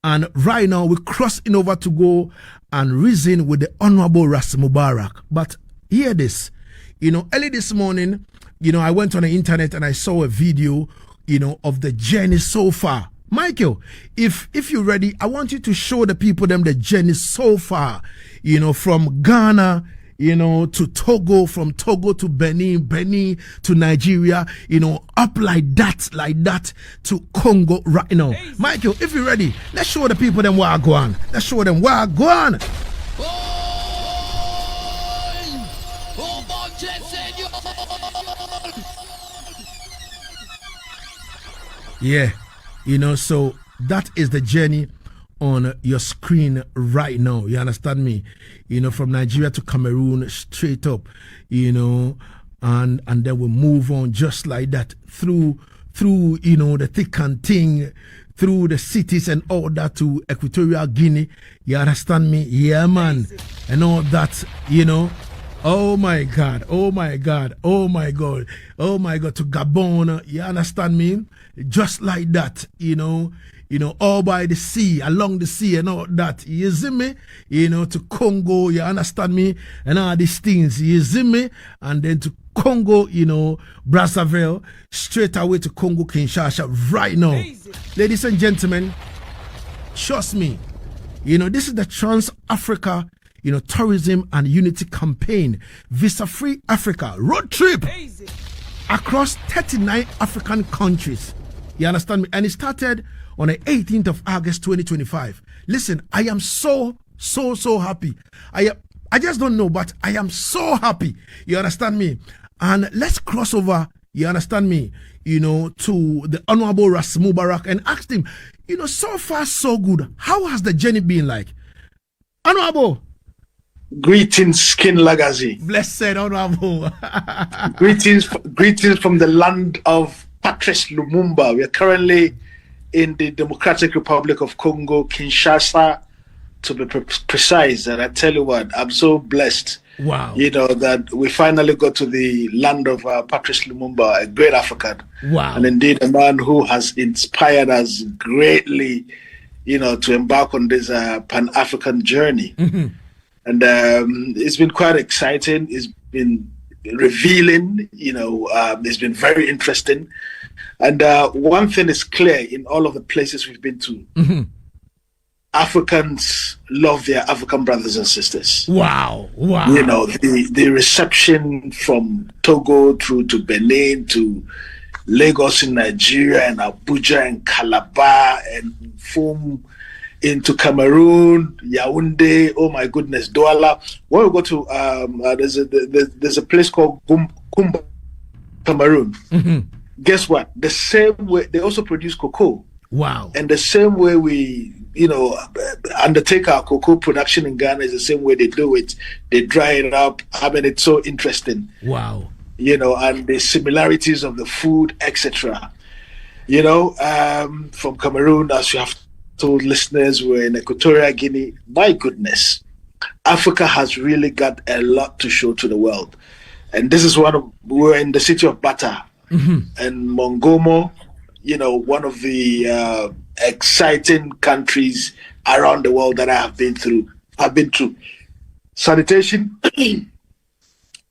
And right now, we're crossing over to go and reason with the Honorable Ras Mubarak. But hear this. Early this morning, I went on the internet and I saw a video, of the journey so far. Michael, if you're ready, I want you to show the people them the journey so far, from Ghana, to Togo, from Togo to Benin to Nigeria, up like that to Congo right now. Hey. Michael, if you're ready, let's show the people them where I go on. Let's show them where I go on. Yeah, so that is the journey on your screen right now. You understand me? From Nigeria to Cameroon, straight up, and then we move on just like that through the thick and thing, through the cities and all that to Equatorial Guinea. You understand me? Yeah, man. And all that, Oh my God, oh my God, oh my God, oh my God, to Gabon, you understand me? Just like that, all by the sea, along the sea and all that, you see me? To Congo, you understand me? And all these things, you see me? And then to Congo, Brazzaville, straight away to Congo, Kinshasa, right now. Ladies and gentlemen, trust me, this is the Trans-Africa tourism and unity campaign, Visa-Free Africa road trip across 39 African countries. You understand me? And it started on the 18th of August 2025. Listen, I am so happy. I just don't know, but I am so happy. You understand me? And let's cross over, you understand me, to the Honorable Ras Mubarak and ask him, so far so good. How has the journey been like? Honorable. Greetings, Skin Legacy. Blessed Honorable. greetings from the land of Patrice Lumumba. We are currently in the Democratic Republic of Congo, Kinshasa, to be precise. And I tell you what, I'm so blessed. Wow. That we finally got to the land of Patrice Lumumba, a great African. Wow. And indeed a man who has inspired us greatly, to embark on this Pan-African journey. Mm-hmm. And it's been quite exciting. It's been revealing, it's been very interesting. And one thing is clear in all of the places we've been to. Mm-hmm. Africans love their African brothers and sisters. Wow. The reception from Togo through to Benin to Lagos in Nigeria and Abuja and Calabar and Fum into Cameroon, Yaoundé, oh my goodness, Douala. When we go to there's a place called Kumba, Cameroon. Mm-hmm. Guess what? The same way they also produce cocoa. Wow. And the same way we undertake our cocoa production in Ghana is the same way they do it. They dry it up. I mean, it's so interesting. Wow. And the similarities of the food, etc. From Cameroon, as you have told listeners, we're in Equatorial Guinea. My goodness, Africa has really got a lot to show to the world. And this is we're in the city of Bata, mm-hmm. and Mongomo, one of the exciting countries around the world that I have been through. Sanitation,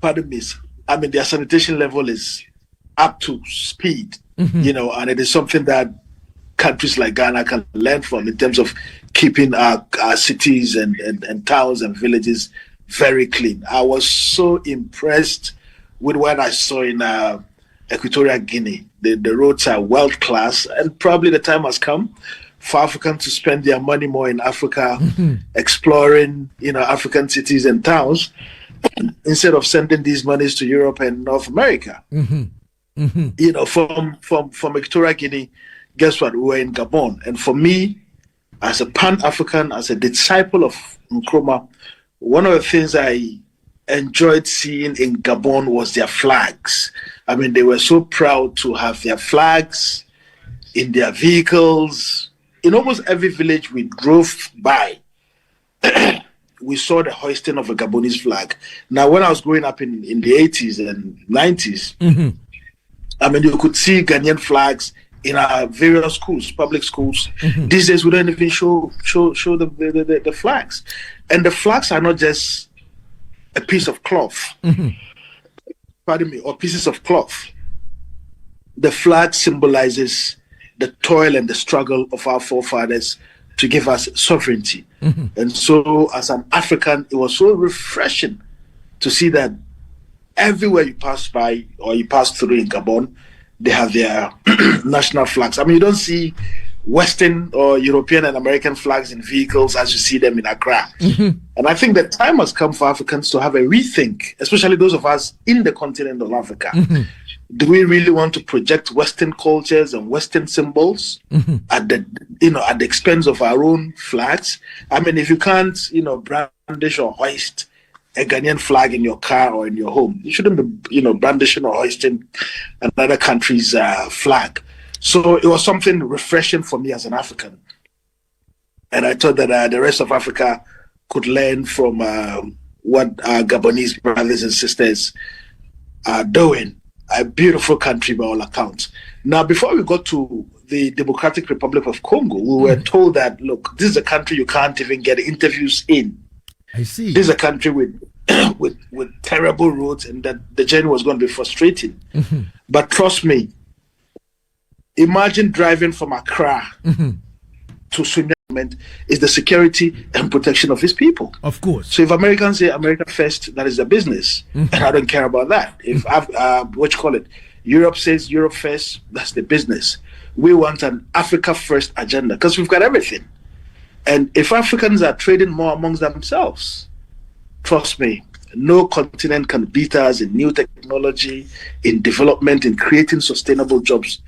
pardon me, I mean, their sanitation level is up to speed, mm-hmm. And it is something that countries like Ghana can learn from in terms of keeping our cities and towns and villages very clean. I was so impressed with what I saw in Equatorial Guinea. The roads are world class, and probably the time has come for Africans to spend their money more in Africa, mm-hmm. exploring African cities and towns instead of sending these monies to Europe and North America. Mm-hmm. Mm-hmm. From Equatorial Guinea, guess what? We were in Gabon. And for me, as a Pan-African, as a disciple of Nkrumah, one of the things I enjoyed seeing in Gabon was their flags. I mean, they were so proud to have their flags in their vehicles. In almost every village we drove by, we saw the hoisting of a Gabonese flag. Now, when I was growing up in the 80s and 90s, mm-hmm. I mean, you could see Ghanaian flags in our various schools, public schools. These days we don't even show the flags. And the flags are not just a piece of cloth, pardon me, or pieces of cloth. The flag symbolizes the toil and the struggle of our forefathers to give us sovereignty. And so as an African, it was so refreshing to see that everywhere you pass by or you pass through in Gabon, they have their national flags. I mean, you don't see Western or European and American flags in vehicles as you see them in Accra. And I think the time has come for Africans to have a rethink, especially those of us in the continent of Africa. Do we really want to project Western cultures and Western symbols at the expense of our own flags? I mean, if you can't, brandish or hoist a Ghanaian flag in your car or in your home, you shouldn't be, brandishing or hoisting another country's flag. So it was something refreshing for me as an African. And I thought that the rest of Africa could learn from what our Gabonese brothers and sisters are doing. A beautiful country by all accounts. Now, before we got to the Democratic Republic of Congo, we were told that, look, this is a country you can't even get interviews in. I see. This is a country with terrible roads, and that the journey was going to be frustrating. But trust me, imagine driving from Accra to Sunya is the security and protection of his people. Of course. So if Americans say America first, that is their business, and I don't care about that. If Europe says Europe first, that's the business. We want an Africa first agenda because we've got everything. And if Africans are trading more amongst themselves, trust me, no continent can beat us in new technology, in development, in creating sustainable jobs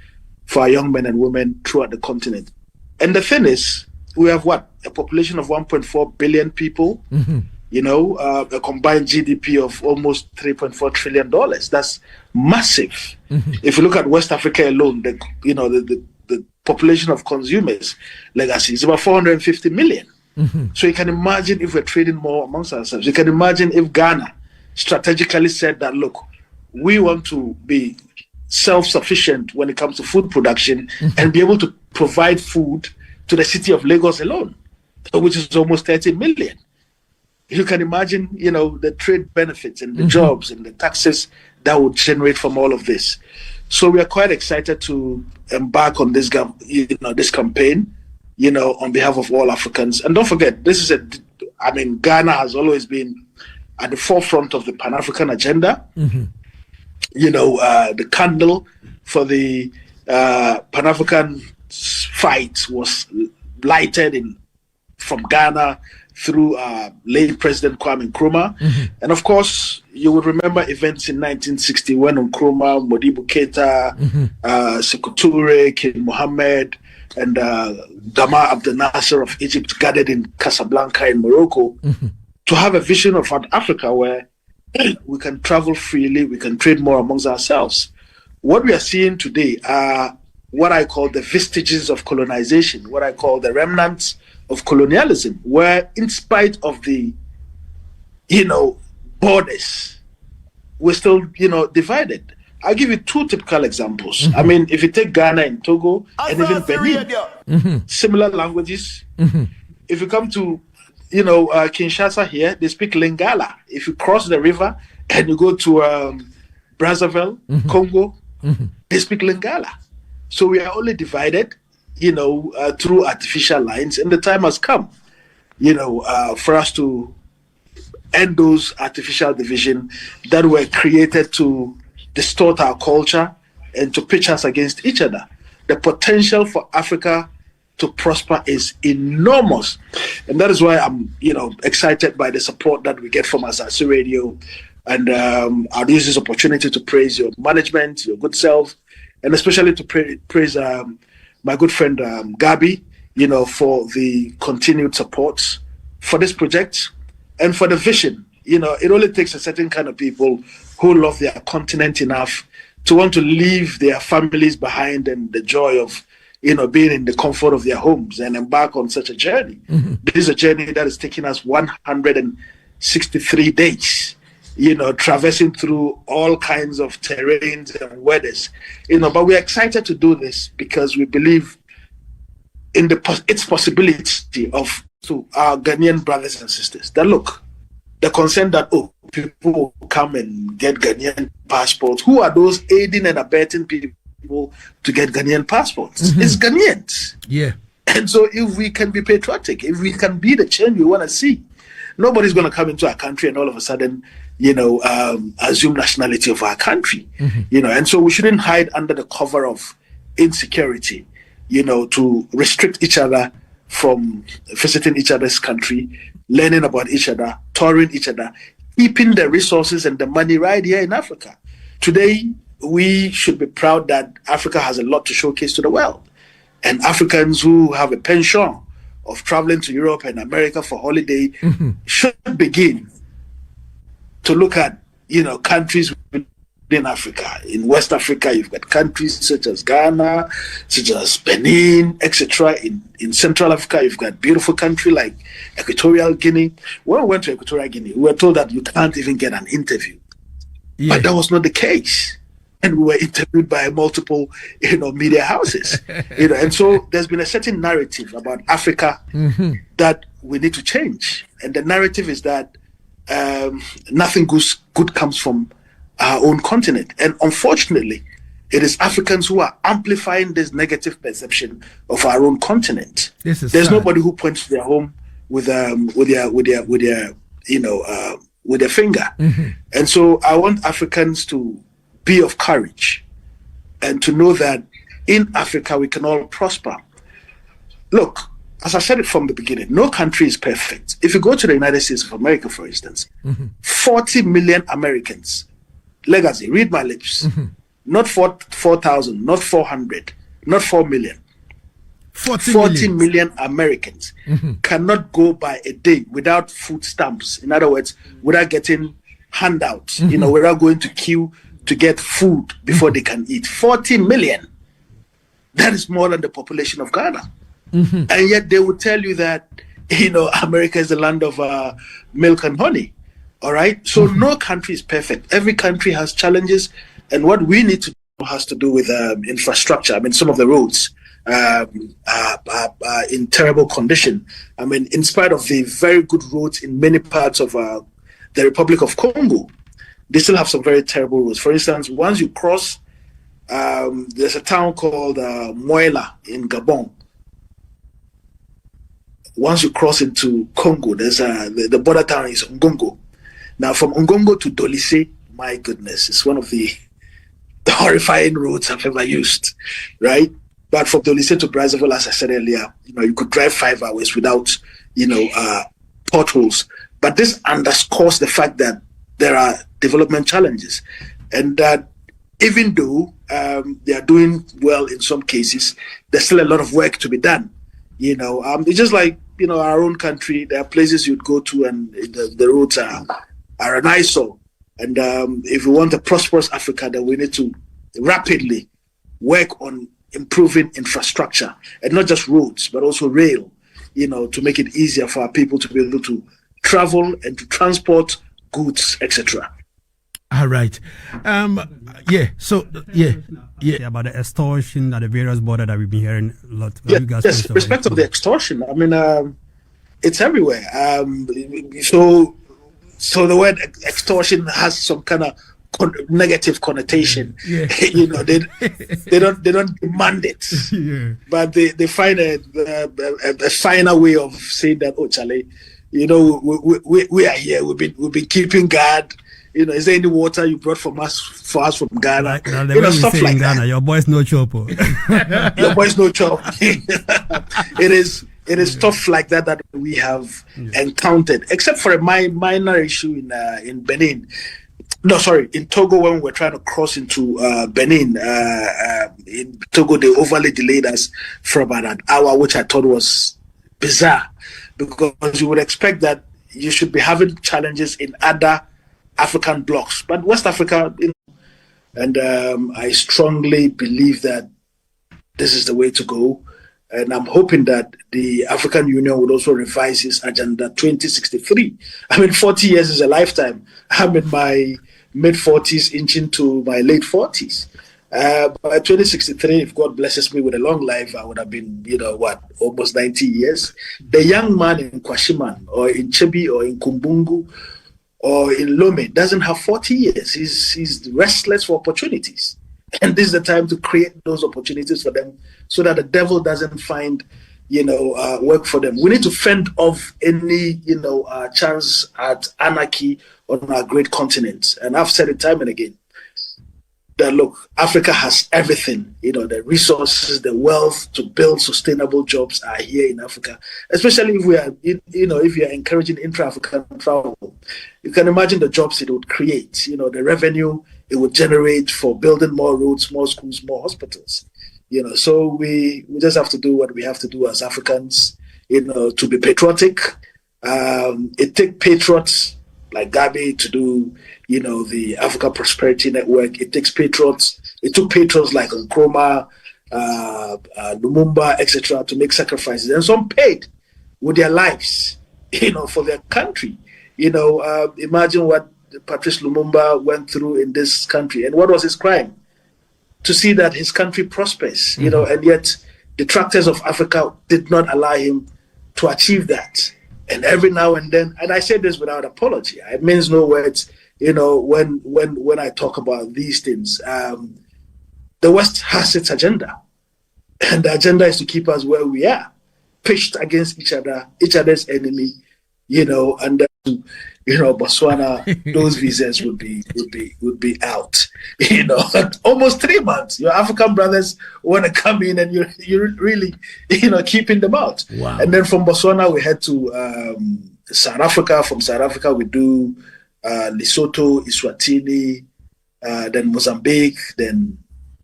for our young men and women throughout the continent. And the thing is, we have a population of 1.4 billion people, a combined GDP of almost $3.4 trillion. That's massive. If you look at West Africa alone, the population of consumers, legacy, is about 450 million. So you can imagine if we're trading more amongst ourselves. You can imagine if Ghana strategically said that, look, we want to be self-sufficient when it comes to food production and be able to provide food to the city of Lagos alone, which is almost 30 million. You can imagine, the trade benefits and the jobs and the taxes that would generate from all of this. So we are quite excited to embark on this, this campaign, on behalf of all Africans. And don't forget, Ghana has always been at the forefront of the Pan-African agenda. The candle for the Pan-African fight was lighted from Ghana through late President Kwame Nkrumah. And of course, you would remember events in 1960 when Nkrumah, Modibo Keita, Sékou Touré, King Mohammed, and Gamal Abdel Nasser of Egypt gathered in Casablanca in Morocco to have a vision of Africa where we can travel freely, we can trade more amongst ourselves. What we are seeing today are what I call the vestiges of colonization, what I call the remnants of colonialism, where in spite of the, borders, we're still, divided. I'll give you two typical examples. I mean, if you take Ghana and Togo and even Benin, similar languages. If you come to, Kinshasa here, they speak Lingala. If you cross the river and you go to Brazzaville, Congo, they speak Lingala. So we are only divided, through artificial lines, and the time has come, for us to end those artificial division that were created to distort our culture and to pitch us against each other. The potential for Africa to prosper is enormous, and that is why I'm, excited by the support that we get from Asaase Radio, and I'll use this opportunity to praise your management, your good self, and especially to praise my good friend Gabi, for the continued support for this project and for the vision. It only takes a certain kind of people who love their continent enough to want to leave their families behind and the joy of, being in the comfort of their homes and embark on such a journey. This is a journey that is taking us 163 days, traversing through all kinds of terrains and weathers. But we're excited to do this because we believe in its possibility of to our Ghanaian brothers and sisters. That look, the concern that people will come and get Ghanaian passports. Who are those aiding and abetting people to get Ghanaian passports? It's Ghanaians. Yeah. And so if we can be patriotic, if we can be the change we want to see, nobody's going to come into our country and all of a sudden, assume nationality of our country. And so we shouldn't hide under the cover of insecurity, to restrict each other from visiting each other's country, learning about each other, touring each other, keeping the resources and the money right here in Africa. Today, we should be proud that Africa has a lot to showcase to the world. And Africans who have a penchant of traveling to Europe and America for holiday should begin to look at, countries in Africa. In West Africa, you've got countries such as Ghana, such as Benin, etc. In Central Africa, you've got beautiful country like Equatorial Guinea. When we went to Equatorial Guinea, we were told that you can't even get an interview. Yeah. But that was not the case. And we were interviewed by multiple, media houses. And so there's been a certain narrative about Africa that we need to change. And the narrative is that nothing good comes from our own continent. And unfortunately, it is Africans who are amplifying this negative perception of our own continent. There's sad. Nobody who points to their home with their finger. And so I want Africans to be of courage and to know that in Africa we can all prosper. Look, as I said it from the beginning, no country is perfect. If you go to the United States of America, for instance, 40 million Americans. Legacy, read my lips. Not 4,000, not 400, not 4 million. 40 million Americans cannot go by a day without food stamps. In other words, without getting handouts, without going to queue to get food before they can eat. 40 million. That is more than the population of Ghana. And yet they will tell you that, America is the land of milk and honey. All right. So no country is perfect. Every country has challenges. And what we need to do has to do with infrastructure. I mean, some of the roads are in terrible condition. I mean, in spite of the very good roads in many parts of the Republic of Congo, they still have some very terrible roads. For instance, once you cross, there's a town called Moela in Gabon. Once you cross into Congo, there's the border town is Ngongo. Now, from Ngongo to Dolise, my goodness, it's one of the horrifying roads I've ever used, right? But from Dolise to Brazzaville, as I said earlier, you could drive 5 hours without, potholes. But this underscores the fact that there are development challenges, and that even though they are doing well in some cases, there's still a lot of work to be done. It's just like our own country. There are places you'd go to, and the roads are an eyesore. And if we want a prosperous Africa, then we need to rapidly work on improving infrastructure, and not just roads, but also rail. To make it easier for our people to be able to travel and to transport goods, etc. All right. So about the extortion at the various borders that we've been hearing a lot. Yes. Respect of the extortion. I mean, it's everywhere. So the word extortion has some kind of negative connotation. Yeah. They don't demand it, but they find a finer way of saying that. Oh, Charlie, we are here. We've been keeping guard. Is there any water you brought for us from Ghana? Stuff like Ghana, that. your boys no chop. Your boys no chop. It is stuff like that we have encountered, except for a minor issue in Benin. No, sorry, in Togo, when we were trying to cross into Benin, in Togo, they overly delayed us for about an hour, which I thought was bizarre, because you would expect that you should be having challenges in other African blocks, but West Africa, and I strongly believe that this is the way to go. And I'm hoping that the African Union would also revise its Agenda 2063. 40 years is a lifetime. I'm in my mid-40s, inching to my late 40s. By 2063, if God blesses me with a long life, I would have been, almost 90 years. The young man in Kwashiman or in Chebi or in Kumbungu or in Lome doesn't have 40 years. He's restless for opportunities. And this is the time to create those opportunities for them so that the devil doesn't find, work for them. We need to fend off any, chance at anarchy on our great continent. And I've said it time and again that, look, Africa has everything, the resources, the wealth to build sustainable jobs are here in Africa, especially if we are, if you are encouraging intra-African travel. You can imagine the jobs it would create, the revenue it would generate for building more roads, more schools, more hospitals. So we just have to do what we have to do as Africans, to be patriotic. It takes patriots like Gabi to do, the Africa Prosperity Network. It takes patriots. It took patriots like Nkrumah, Lumumba, etc., to make sacrifices. And some paid with their lives, for their country. Imagine what Patrice Lumumba went through in this country. And what was his crime? To see that his country prospers, and yet the detractors of Africa did not allow him to achieve that. And every now and then, and I say this without apology, it means no words, when I talk about these things. The West has its agenda. And the agenda is to keep us where we are, pitched against each other's enemy, and Botswana, those visas would be out. Almost 3 months. Your African brothers want to come in, and you're really, keeping them out. Wow. And then from Botswana we head to South Africa. From South Africa we do Lesotho, Eswatini, then Mozambique, then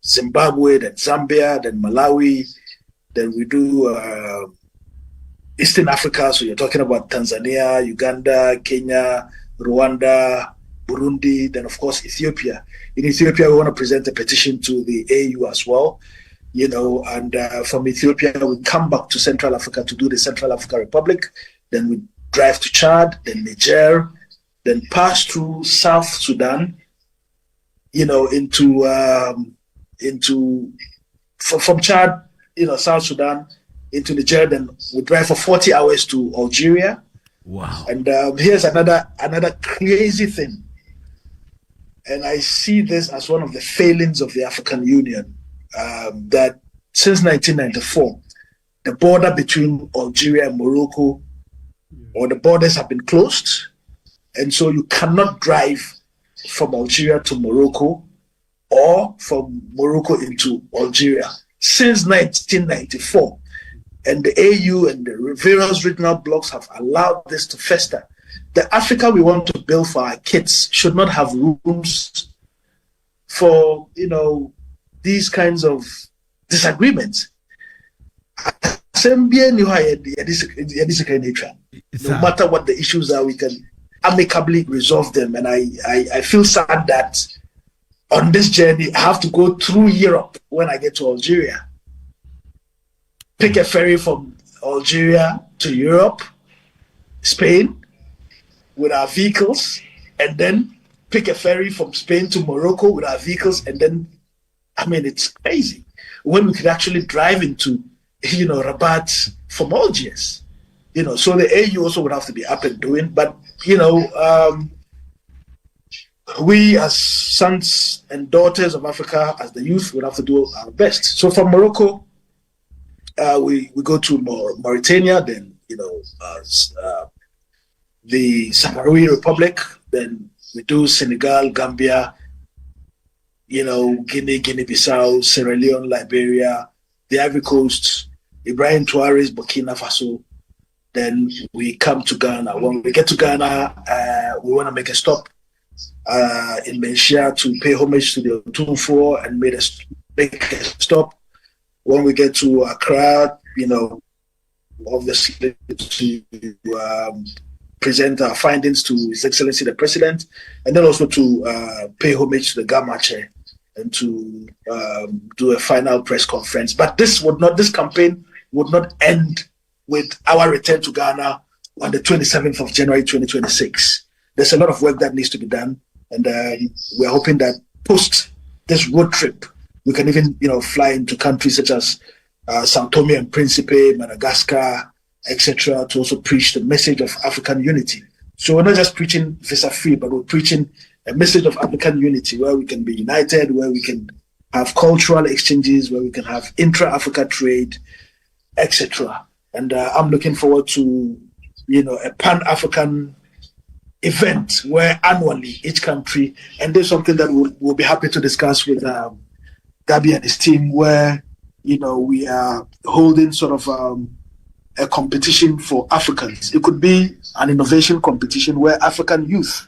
Zimbabwe, then Zambia, then Malawi, then we do Eastern Africa, so you're talking about Tanzania, Uganda, Kenya, Rwanda, Burundi, then of course Ethiopia. In Ethiopia, we want to present a petition to the AU as well, and from Ethiopia, we come back to Central Africa to do the Central African Republic, then we drive to Chad, then Niger, then pass through South Sudan, from Chad, South Sudan, into Niger, then we drive for 40 hours to Algeria. Wow. And here's another crazy thing. And I see this as one of the failings of the African Union, that since 1994, the border between Algeria and Morocco, or the borders have been closed. And so you cannot drive from Algeria to Morocco or from Morocco into Algeria since 1994. And the AU and the various regional blocs have allowed this to fester. The Africa we want to build for our kids should not have rooms for, these kinds of disagreements. No matter what the issues are, we can amicably resolve them. And I feel sad that on this journey, I have to go through Europe when I get to Algeria. Pick a ferry from Algeria to Europe, Spain, with our vehicles, and then pick a ferry from Spain to Morocco with our vehicles, and then, it's crazy. When we could actually drive into, Rabat from Algiers, so the AU also would have to be up and doing, but, we as sons and daughters of Africa, as the youth, would have to do our best. So from Morocco, we go to Mauritania, then the Sahrawi Republic, then we do Senegal, Gambia, Guinea, Guinea-Bissau, Sierra Leone, Liberia, the Ivory Coast, Ibrahim Traore's Burkina Faso. Then we come to Ghana. When we get to Ghana, we want to make a stop in Benshia to pay homage to the Otumfuo and make a stop. When we get to Accra, obviously to present our findings to His Excellency the President, and then also to pay homage to the Gamache and to do a final press conference. But this campaign would not end with our return to Ghana on the 27th of January 2026. There's a lot of work that needs to be done, and we're hoping that post this road trip, we can even, fly into countries such as Sao Tome and Principe, Madagascar, etc., to also preach the message of African unity. So we're not just preaching visa-free, but we're preaching a message of African unity where we can be united, where we can have cultural exchanges, where we can have intra-Africa trade, etc. And I'm looking forward to, a Pan-African event where annually each country, and there's something that we'll be happy to discuss with Gabi and his team, where, we are holding sort of a competition for Africans. It could be an innovation competition where African youth,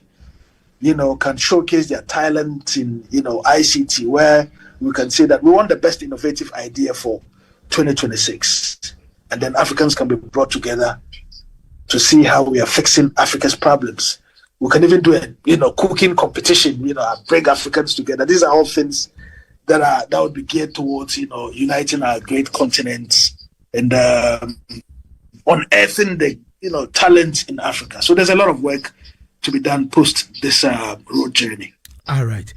can showcase their talent in, ICT, where we can say that we want the best innovative idea for 2026. And then Africans can be brought together to see how we are fixing Africa's problems. We can even do a, cooking competition, bring Africans together. These are all things that would be geared towards, uniting our great continent and unearthing the, talent in Africa. So there's a lot of work to be done post this road journey. All right.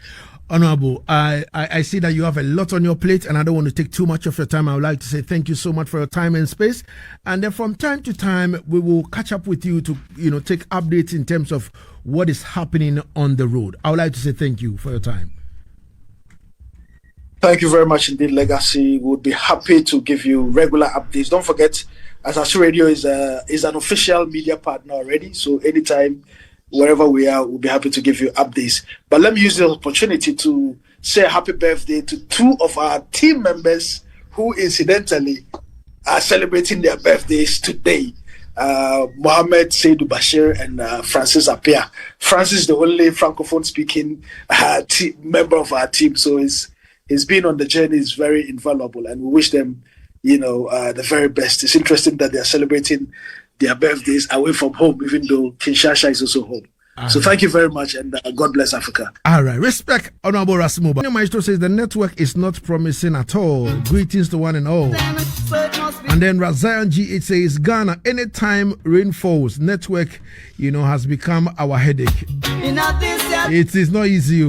Honorable, I see that you have a lot on your plate, and I don't want to take too much of your time. I would like to say thank you so much for your time and space. And then from time to time, we will catch up with you to, take updates in terms of what is happening on the road. I would like to say thank you for your time. Thank you very much indeed, Legacy. We would be happy to give you regular updates. Don't forget, Asaase Radio is an official media partner already. So anytime, wherever we are, we'll be happy to give you updates. But let me use the opportunity to say a happy birthday to two of our team members who incidentally are celebrating their birthdays today. Mohammed Seydou Bashir and Francis Apia. Francis is the only Francophone speaking member of our team. So his being on the journey is very invaluable, and we wish them, the very best. It's interesting that they are celebrating their birthdays away from home, even though Kinshasa is also home. So thank you very much, and God bless Africa. All right. Respect, Honorable Ras Mubarak. Maestro says the network is not promising at all. Greetings to one and all. And then Razion GH says, Ghana, anytime rain falls, network, has become our headache. It is not easy.